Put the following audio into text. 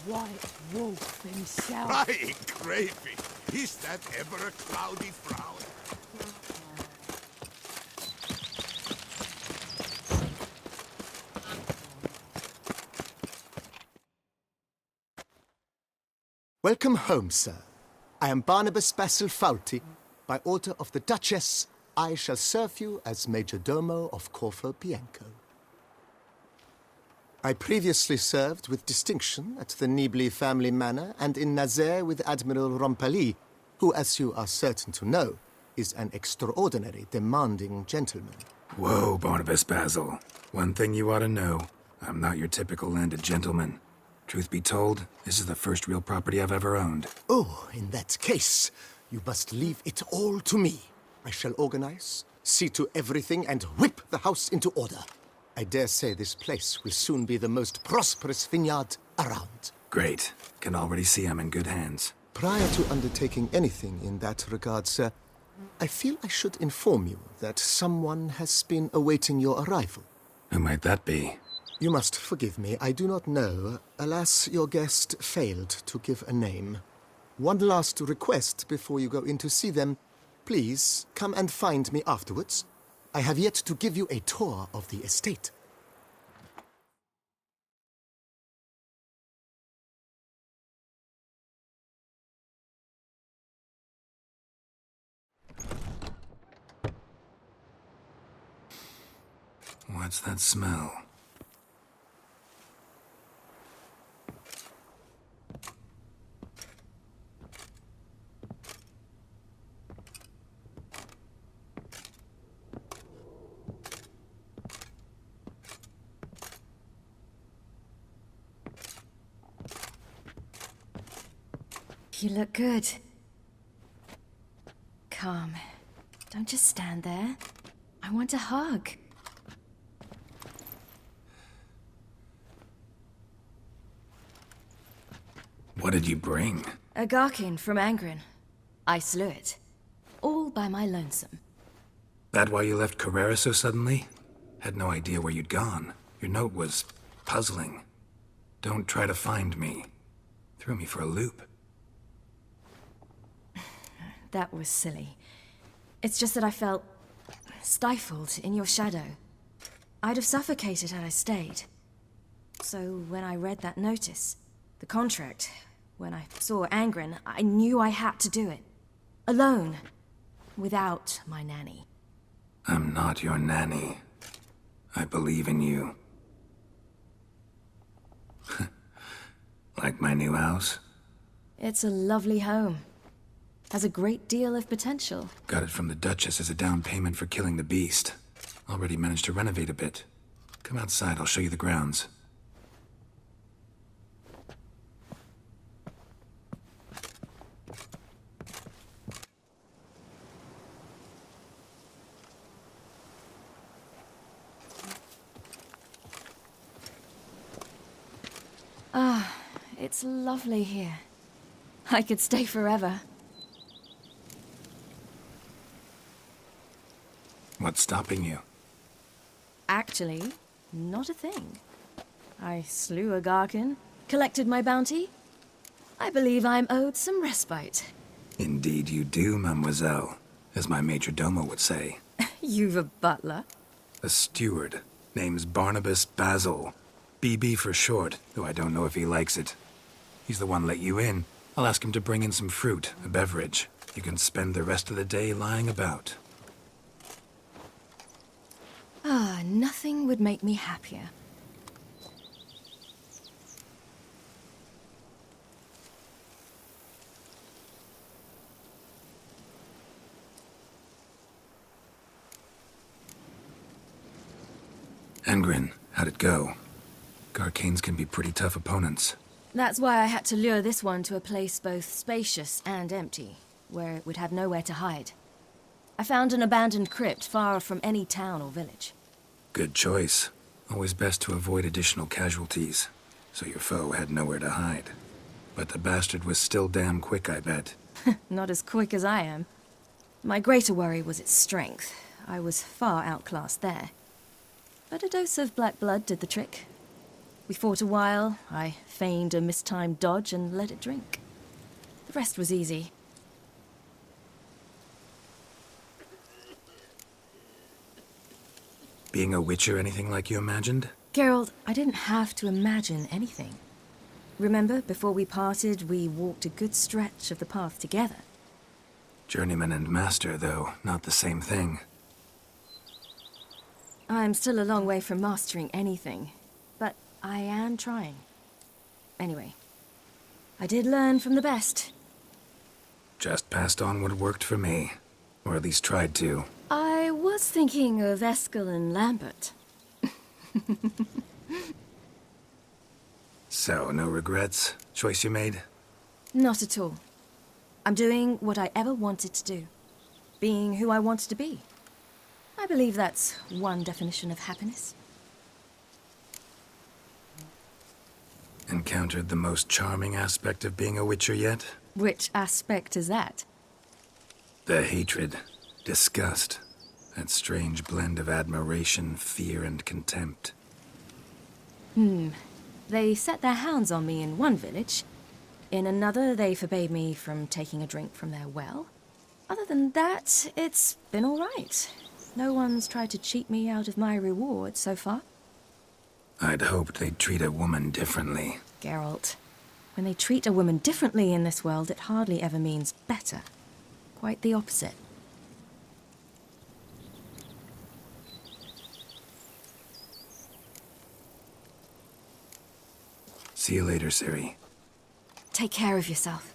White Wolf himself. Crying gravy. Is that ever a cloudy frown? Welcome home, sir. I am Barnabas Basil Faulty. By order of the Duchess, I shall serve you as Major Domo of Corfu Bianco. I previously served with distinction at the Nibli family manor and in Nazaire with Admiral Rompali, who, as you are certain to know, is an extraordinary, demanding gentleman. Whoa, Barnabas Basil. One thing you ought to know. I'm not your typical landed gentleman. Truth be told, this is the first real property I've ever owned. Oh, in that case, you must leave it all to me. I shall organize, see to everything, and whip the house into order. I dare say this place will soon be the most prosperous vineyard around. Great. Can already see I'm in good hands. Prior to undertaking anything in that regard, sir, I feel I should inform you that someone has been awaiting your arrival. Who might that be? You must forgive me, I do not know. Alas, your guest failed to give a name. One last request before you go in to see them. Please, come and find me afterwards. I have yet to give you a tour of the estate. What's that smell? You look good. Come. Don't just stand there. I want a hug. What did you bring? A Garkin from Angren. I slew it. All by my lonesome. That why you left Carrera so suddenly? Had no idea where you'd gone. Your note was puzzling. Don't try to find me. Threw me for a loop. That was silly. It's just that I felt stifled in your shadow. I'd have suffocated had I stayed. So when I read that notice, the contract, when I saw Angren, I knew I had to do it. Alone. Without my nanny. I'm not your nanny. I believe in you. Like my new house? It's a lovely home. Has a great deal of potential. Got it from the Duchess as a down payment for killing the beast. Already managed to renovate a bit. Come outside, I'll show you the grounds. Ah, it's lovely here. I could stay forever. What's stopping you? Actually, not a thing. I slew a Garkin, collected my bounty. I believe I'm owed some respite. Indeed you do, mademoiselle. As my major domo would say. You've a butler? A steward. Name's Barnabas Basil. BB for short, though I don't know if he likes it. He's the one let you in. I'll ask him to bring in some fruit, a beverage. You can spend the rest of the day lying about. Ah, nothing would make me happier. Angren, how'd it go? Garcanes can be pretty tough opponents. That's why I had to lure this one to a place both spacious and empty, where it would have nowhere to hide. I found an abandoned crypt far from any town or village. Good choice. Always best to avoid additional casualties, so your foe had nowhere to hide. But the bastard was still damn quick, I bet. Not as quick as I am. My greater worry was its strength. I was far outclassed there. But a dose of black blood did the trick. We fought a while, I feigned a mistimed dodge and let it drink. The rest was easy. Being a witcher anything like you imagined? Geralt, I didn't have to imagine anything. Remember, before we parted, we walked a good stretch of the path together. Journeyman and master, though, not the same thing. I'm still a long way from mastering anything, but I am trying. Anyway, I did learn from the best. Just passed on what worked for me. Or at least tried to. I was thinking of Eskel and Lambert. So, no regrets? Choice you made? Not at all. I'm doing what I ever wanted to do. Being who I wanted to be. I believe that's one definition of happiness. Encountered the most charming aspect of being a witcher yet? Which aspect is that? The hatred, disgust, that strange blend of admiration, fear, and contempt. They set their hounds on me in one village. In another, they forbade me from taking a drink from their well. Other than that, it's been all right. No one's tried to cheat me out of my reward so far. I'd hoped they'd treat a woman differently. Geralt, when they treat a woman differently in this world, it hardly ever means better. Quite the opposite. See you later, Ciri. Take care of yourself.